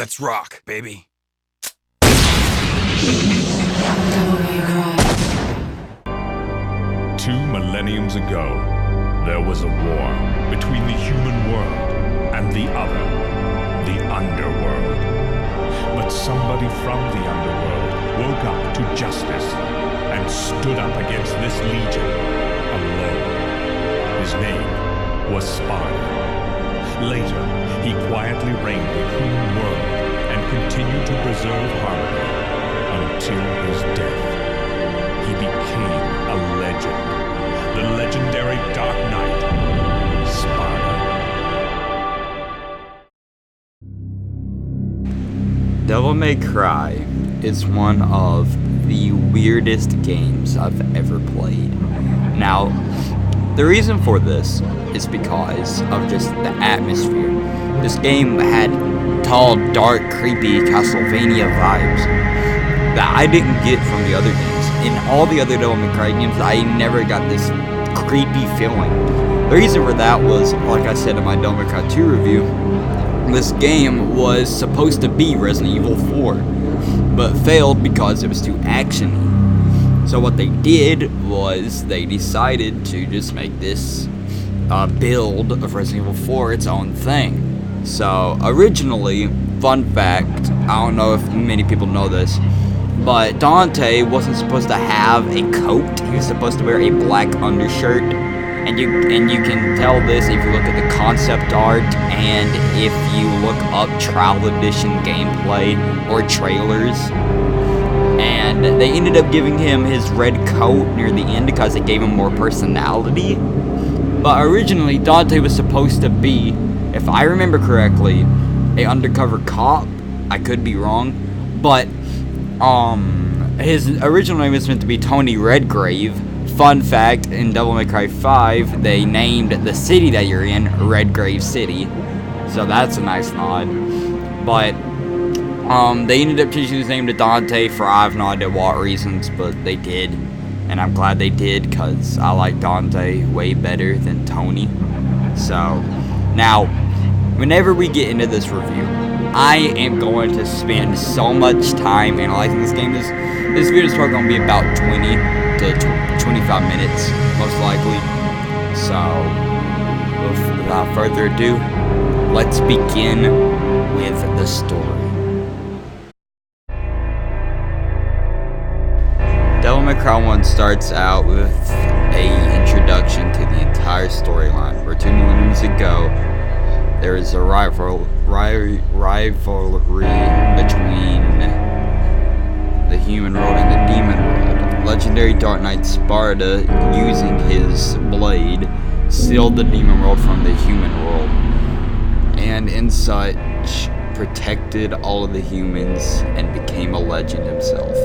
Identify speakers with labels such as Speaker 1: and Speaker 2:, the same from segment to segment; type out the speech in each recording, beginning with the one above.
Speaker 1: Let's rock, baby.
Speaker 2: Two millenniums ago, there was a war between the human world and the other, the underworld. But somebody from the underworld woke up to justice and stood up against this legion alone. His name was Sparda. Later, he quietly reigned the human world and continued to preserve harmony until his death. He became a legend, the legendary Dark Knight, Sparda.
Speaker 3: Devil May Cry is one of the weirdest games I've ever played. Now, the reason for this is because of just the atmosphere. This game had tall, dark, creepy Castlevania vibes that I didn't get from the other games. In all the other Devil May Cry games, I never got this creepy feeling. The reason for that was, like I said in my Devil May Cry 2 review, this game was supposed to be Resident Evil 4, but failed because it was too actiony. So what they did was they decided to just make this build of Resident Evil 4 its own thing. So originally, fun fact, I don't know if many people know this, but Dante wasn't supposed to have a coat. He was supposed to wear a black undershirt. And you can tell this if you look at the concept art and if you look up Trial Edition gameplay or trailers. And they ended up giving him his red coat near the end because it gave him more personality. But originally, Dante was supposed to be, if I remember correctly, a undercover cop. I could be wrong. But, his original name was meant to be Tony Redgrave. Fun fact, in Devil May Cry 5, they named the city that you're in Redgrave City. So that's a nice nod. But, they ended up changing his name to Dante for I have no idea what reasons, but they did. And I'm glad they did, because I like Dante way better than Tony. So, now, whenever we get into this review, I am going to spend so much time analyzing this game. This video is probably going to be about 20 to 25 minutes, most likely. So, without further ado, let's begin with the story. Devil May Cry 1 starts out with a introduction to the entire storyline, where 2 millenniums ago, there is a rivalry between the human world and the demon world. Legendary Dark Knight Sparda, using his blade, sealed the demon world from the human world, and in such, protected all of the humans and became a legend himself.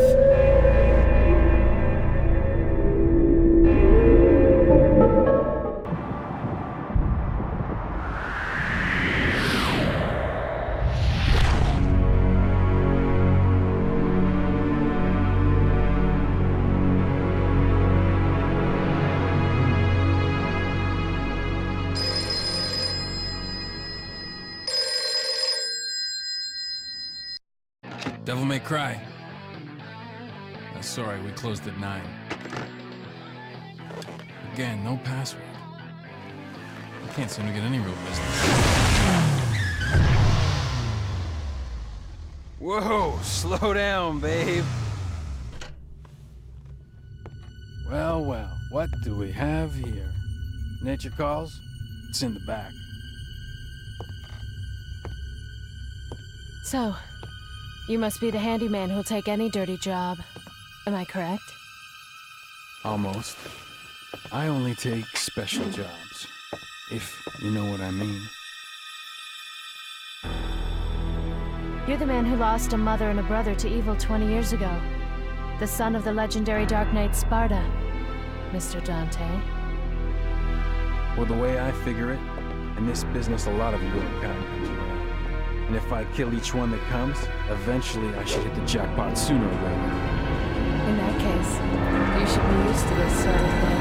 Speaker 1: Devil May Cry. Sorry, we closed at 9. Again, no password. I can't seem to get any real business. Whoa, slow down, babe. Well, well, what do we have here? Nature calls? It's in the back.
Speaker 4: So, you must be the handyman who'll take any dirty job. Am I correct?
Speaker 1: Almost. I only take special jobs, if you know what I mean.
Speaker 4: You're the man who lost a mother and a brother to evil 20 years ago. The son of the legendary Dark Knight Sparda, Mr. Dante.
Speaker 1: Well, the way I figure it, in this business a lot of your kind comes around. And if I kill each one that comes, eventually I should hit the jackpot sooner or later.
Speaker 4: In that case, you should be used to this sort of thing.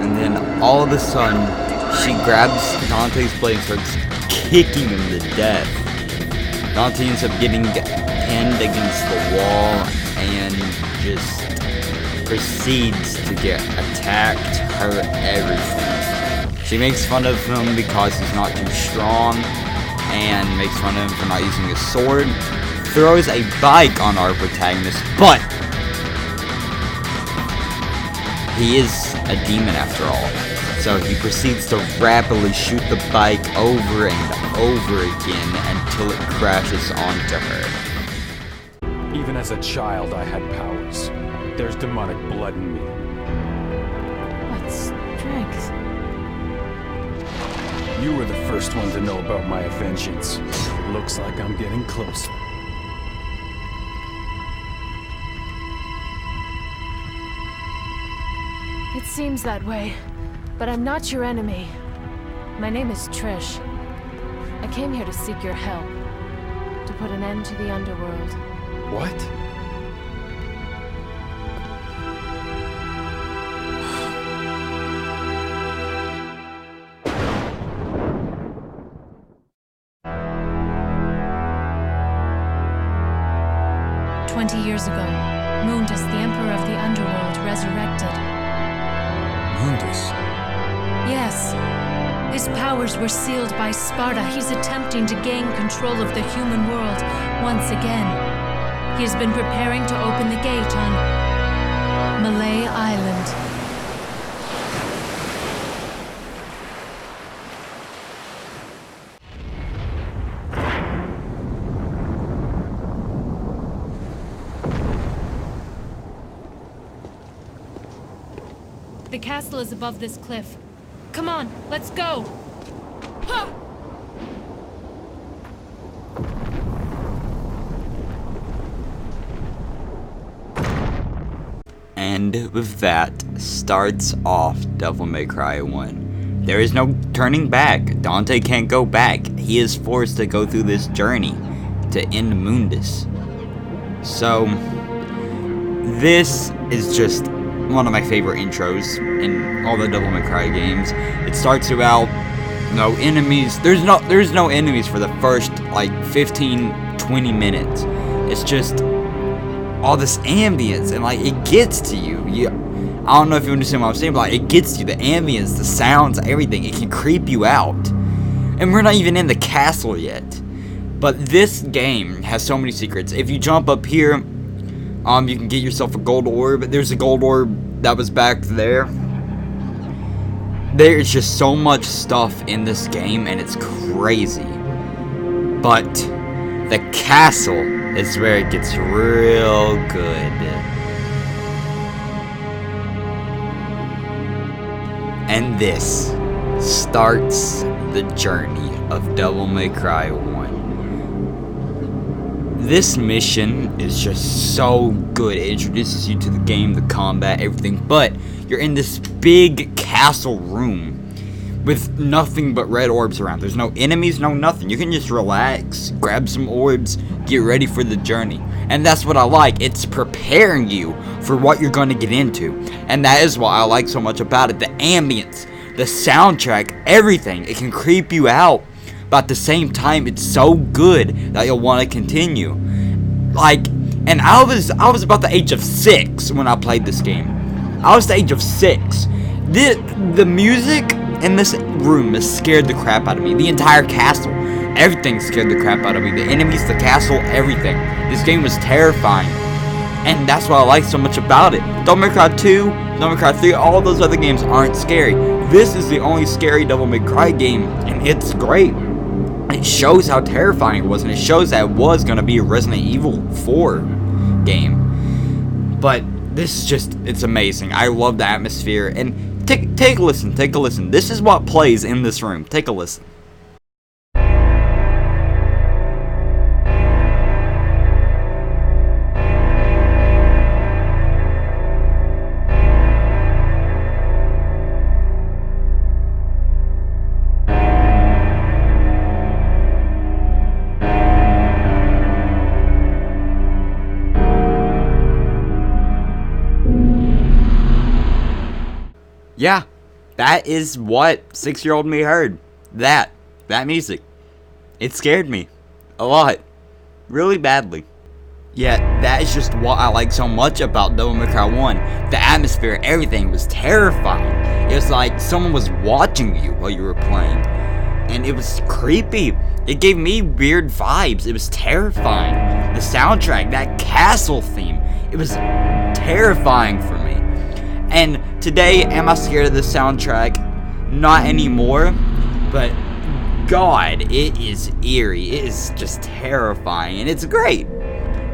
Speaker 3: And then all of a sudden, she grabs Dante's blade and starts kicking him to death. Dante ends up getting pinned against the wall and just proceeds to get attacked, hurt, everything. She makes fun of him because he's not too strong and makes fun of him for not using his sword. Throws a bike on our protagonist, but he is a demon after all. So he proceeds to rapidly shoot the bike over and over again until it crashes onto her.
Speaker 1: Even as a child, I had powers. There's demonic blood in me.
Speaker 4: What strength?
Speaker 1: You were the first one to know about my vengeance. Looks like I'm getting closer.
Speaker 4: It seems that way, but I'm not your enemy. My name is Trish. I came here to seek your help, to put an end to the underworld.
Speaker 1: What?
Speaker 4: Years ago, Mundus, the Emperor of the Underworld, resurrected.
Speaker 1: Mundus?
Speaker 4: Yes. His powers were sealed by Sparta. He's attempting to gain control of the human world once again. He has been preparing to open the gate on Malay Island. The castle is above this cliff. Come on, let's go! Ha!
Speaker 3: And with that starts off Devil May Cry 1. There is no turning back. Dante can't go back. He is forced to go through this journey to end Mundus. So, this is just one of my favorite intros in all the Devil May Cry games. It starts you out, no enemies. There's no enemies for the first like 15-20 minutes. It's just all this ambience and like it gets to you. I don't know if you understand what I'm saying, but like, it gets to you. The ambience, the sounds, everything. It can creep you out. And we're not even in the castle yet. But this game has so many secrets. If you jump up here, you can get yourself a gold orb. There's a gold orb that was back there. There is just so much stuff in this game, and it's crazy. But the castle is where it gets real good. And this starts the journey of Devil May Cry 1. This mission is just so good. It introduces you to the game, the combat, everything. But you're in this big castle room with nothing but red orbs around. There's no enemies, no nothing. You can just relax, grab some orbs, get ready for the journey. And that's what I like. It's preparing you for what you're going to get into. And that is what I like so much about it. The ambience, the soundtrack, everything. It can creep you out. But at the same time, it's so good that you'll want to continue. Like, and I was about the age of 6 when I played this game. I was the age of 6. The music in this room has scared the crap out of me. The entire castle, everything scared the crap out of me. The enemies, the castle, everything. This game was terrifying. And that's what I like so much about it. Devil May Cry 2, Devil May Cry 3, all those other games aren't scary. This is the only scary Devil May Cry game, and it's great. It shows how terrifying it was, and it shows that it was going to be a Resident Evil 4 game. But this is just, it's amazing. I love the atmosphere, and take a listen, take a listen. This is what plays in this room. Take a listen. Yeah, that is what 6-year-old me heard. That music. It scared me a lot. really badly. Yeah, that is just what I like so much about Devil May Cry 1. The atmosphere, everything was terrifying. It was like someone was watching you while you were playing. And it was creepy. It gave me weird vibes. It was terrifying. The soundtrack, that castle theme, it was terrifying for me. And today, am I scared of the soundtrack? Not anymore. But God, it is eerie. It is just terrifying. And it's great.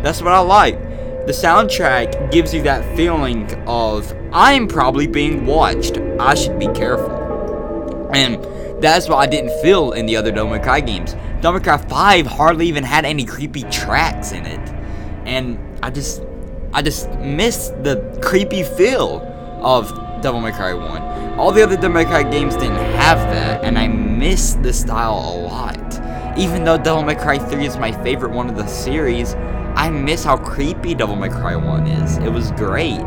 Speaker 3: That's what I like. The soundtrack gives you that feeling of, I'm probably being watched. I should be careful. And that's what I didn't feel in the other Devil May Cry games. Devil May Cry 5 hardly even had any creepy tracks in it. And I just missed the creepy feel of Devil May Cry 1. All the other Devil May Cry games didn't have that, and I miss the style a lot. Even though Devil May Cry 3 is my favorite one of the series, I miss how creepy Devil May Cry 1 is. It was great.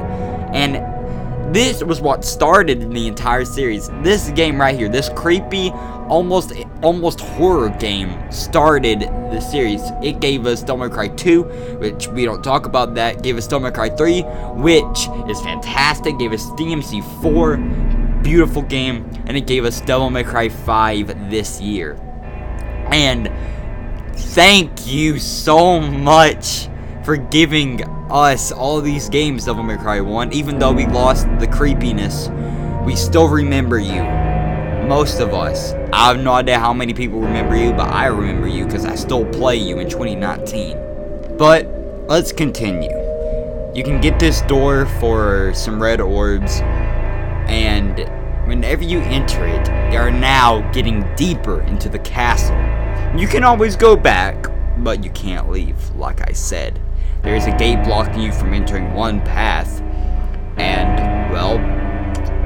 Speaker 3: And this was what started the entire series. This game right here, this creepy, almost horror game started the series. It gave us Devil May Cry 2, which we don't talk about that. Gave us Devil May Cry 3, which is fantastic. Gave us DMC 4, beautiful game. And it gave us Devil May Cry 5 this year. And thank you so much for giving us all these games, Devil May Cry 1. Even though we lost the creepiness, we still remember you. Most of us. I have no idea how many people remember you, but I remember you because I still play you in 2019. But let's continue. You can get this door for some red orbs, and whenever you enter it, you are now getting deeper into the castle. You can always go back, but you can't leave, like I said. There is a gate blocking you from entering one path, and, well,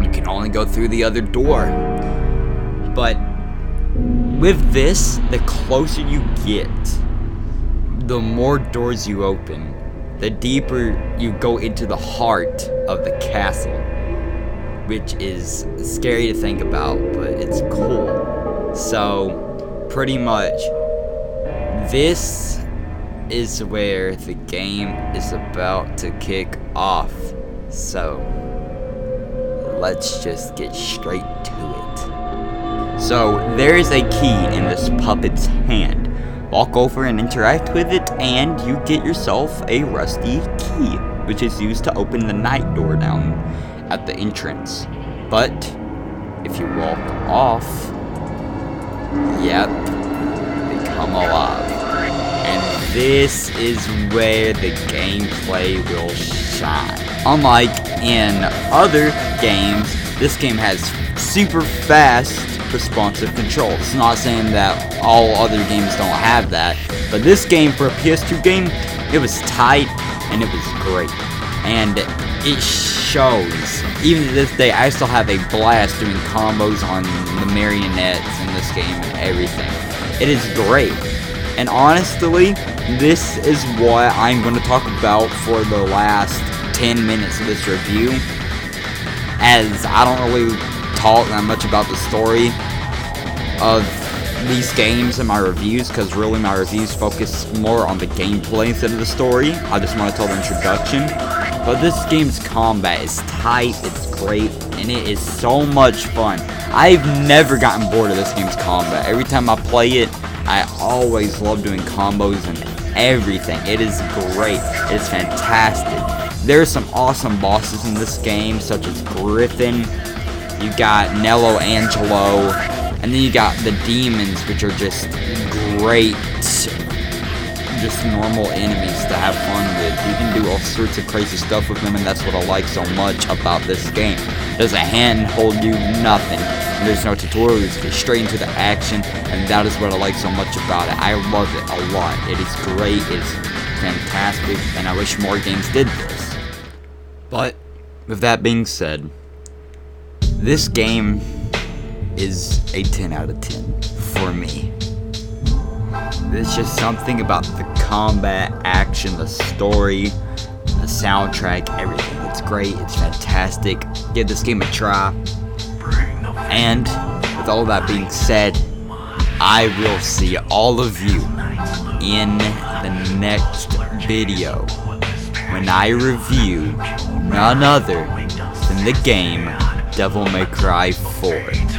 Speaker 3: you can only go through the other door. But with this, the closer you get, the more doors you open, the deeper you go into the heart of the castle, which is scary to think about, but it's cool. So, pretty much, this is where the game is about to kick off. So, let's just get straight to it. So, there is a key in this puppet's hand. Walk over and interact with it, and you get yourself a rusty key, which is used to open the night door down at the entrance. But, if you walk off, yep, they come alive. And this is where the gameplay will shine. Unlike in other games, this game has super fast, responsive controls. It's not saying that all other games don't have that, but this game, for a PS2 game, it was tight and it was great. And it shows. Even to this day, I still have a blast doing combos on the marionettes in this game and everything. It is great. And honestly, this is what I'm going to talk about for the last 10 minutes of this review, as I don't really talk that much about the story of these games in my reviews, because really my reviews focus more on the gameplay instead of the story. I just want to tell the introduction. But this game's combat is tight, it's great, and it is so much fun. I've never gotten bored of this game's combat. Every time I play it, I always love doing combos and everything. It is great. It is fantastic. There's some awesome bosses in this game, such as Griffin. You got Nello Angelo. And then you got the demons, which are just great, just normal enemies to have fun with. You can do all sorts of crazy stuff with them, and that's what I like so much about this game. There's a hand hold you nothing. There's no tutorial, you just get straight into the action, and that is what I like so much about it. I love it a lot. It is great, it's fantastic, and I wish more games did this. But, with that being said, this game is a 10 out of 10 for me. There's just something about the combat, action, the story, the soundtrack, everything. It's great, it's fantastic. Give this game a try. And with all that being said, I will see all of you in the next video when I review none other than the game Devil May Cry 4.